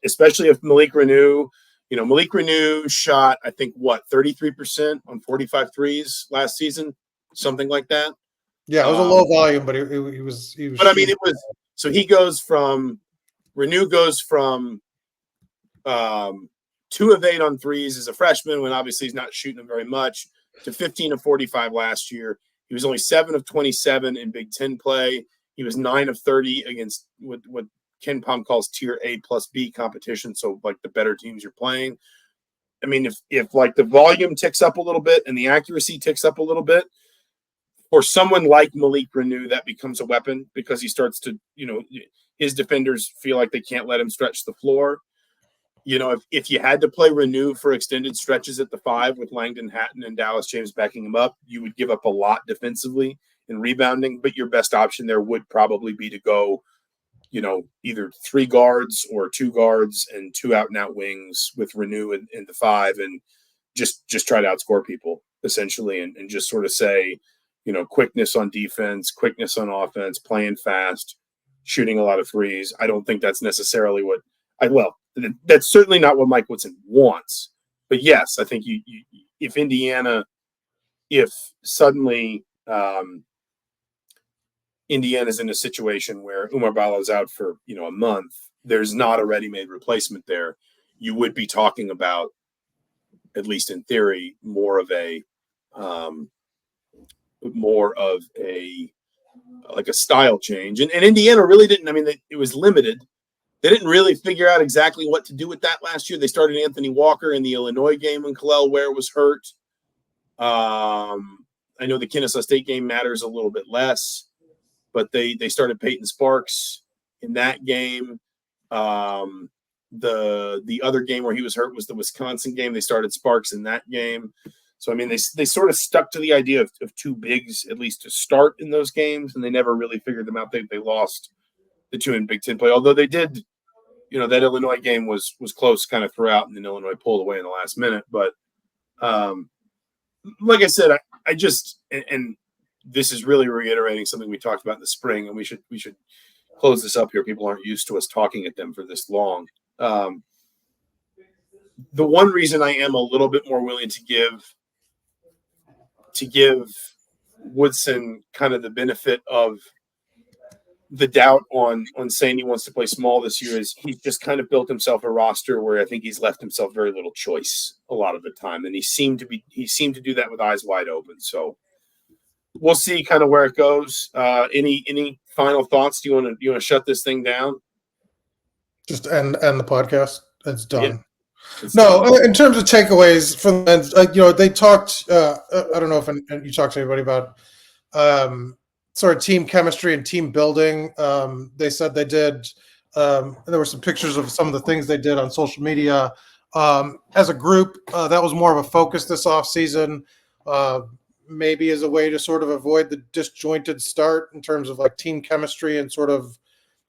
Especially if Malik Renew, Malik Renew shot, I think, 33% on 45 threes last season, something like that. Yeah, it was a low volume, but he was. But I mean, it was so Renew goes from 2 of 8 on threes as a freshman, when obviously he's not shooting them very much, to 15 of 45 last year. He was only 7 of 27 in Big Ten play. He was 9 of 30 against what Ken Pom calls tier A plus B competition. So like the better teams you're playing. I mean, if like the volume ticks up a little bit and the accuracy ticks up a little bit, for someone like Malik Renew, that becomes a weapon, because he starts to, his defenders feel like they can't let him stretch the floor. If you had to play Renew for extended stretches at the 5 with Langdon Hatton and Dallas James backing him up, you would give up a lot defensively and rebounding, but your best option there would probably be to go, either 3 guards or 2 guards and 2 out and out wings with Renew in the 5, and just try to outscore people essentially, and just sort of say, quickness on defense, quickness on offense, playing fast, shooting a lot of threes. I don't think that's necessarily that's certainly not what Mike Woodson wants. But yes, I think if suddenly Indiana's in a situation where Oumar Ballo's out for, a month, there's not a ready-made replacement there, you would be talking about, at least in theory, more of a like a style change. And Indiana really didn't. I mean, it was limited. They didn't really figure out exactly what to do with that last year. They started Anthony Walker in the Illinois game when Kalel Ware was hurt. I know the Kennesaw State game matters a little bit less, but they started Peyton Sparks in that game. The other game where he was hurt was the Wisconsin game. They started Sparks in that game. So, I mean, they sort of stuck to the idea of 2 bigs, at least to start in those games, and they never really figured them out. They lost the 2 in Big Ten play, although they did, that Illinois game was close kind of throughout, and then Illinois pulled away in the last minute. But like I said, I just and this is really reiterating something we talked about in the spring, and we should close this up here. People aren't used to us talking at them for this long. The one reason I am a little bit more willing to give Woodson kind of the benefit of the doubt on saying he wants to play small this year is he's just kind of built himself a roster where I think he's left himself very little choice a lot of the time, and he seemed to do that with eyes wide open. So we'll see kind of where it goes. Any final thoughts? Do you want to shut this thing down? Just end the podcast. It's done. Yeah. In terms of takeaways from they talked. I don't know if you talked to anybody about sort of team chemistry and team building. They said they did. There were some pictures of some of the things they did on social media as a group. That was more of a focus this offseason, maybe as a way to sort of avoid the disjointed start in terms of like team chemistry, and sort of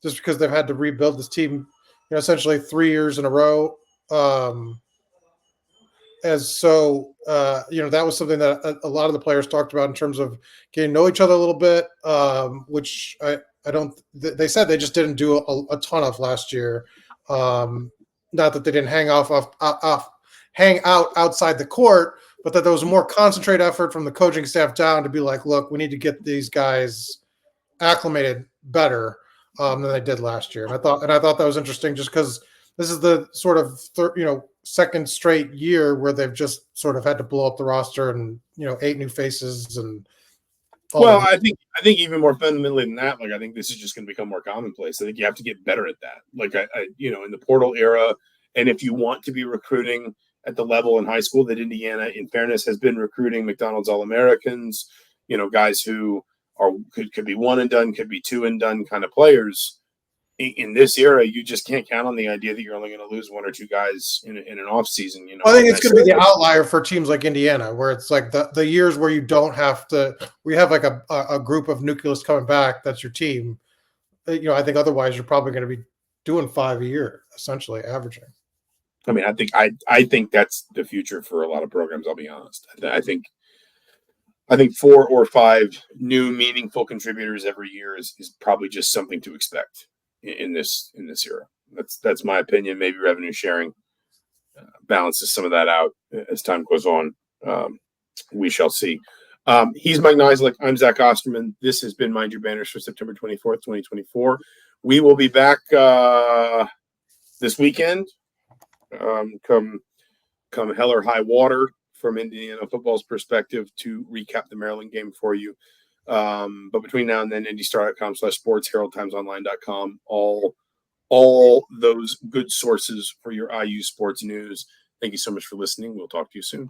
just because they've had to rebuild this team, essentially 3 years in a row. That was something that a lot of the players talked about in terms of getting to know each other a little bit, which I don't. They said they just didn't do a ton of last year. Not that they didn't hang out outside the court, but that there was a more concentrated effort from the coaching staff down to be like, look, we need to get these guys acclimated better than they did last year. And I thought that was interesting, just because this is the sort of second straight year where they've just sort of had to blow up the roster, and 8 new faces and. I think even more fundamentally than that, like I think this is just going to become more commonplace. I think you have to get better at that. Like I in the portal era, and if you want to be recruiting at the level in high school that Indiana, in fairness, has been recruiting McDonald's All-Americans, guys who could be 1 and done, could be 2 and done kind of players. In this era, you just can't count on the idea that you're only going to lose 1 or 2 guys in an off season. I think it's going to be the outlier for teams like Indiana, where it's like the years where you don't have to. We have like a group of nucleus coming back. That's your team. I think otherwise you're probably going to be doing 5 a year, essentially averaging. I mean, I think that's the future for a lot of programs. I'll be honest. I think 4 or 5 new meaningful contributors every year is probably just something to expect in this era. That's my opinion. Maybe revenue sharing balances some of that out as time goes on. We shall see. He's Mike Niziolek. I'm Zach Osterman. This has been Mind Your Banners for September 24th, 2024. We will be back this weekend. Come hell or high water from Indiana football's perspective to recap the Maryland game for you. But between now and then, indystar.com/sports, heraldtimesonline.com, all those good sources for your IU sports news. Thank you so much for listening. We'll talk to you soon.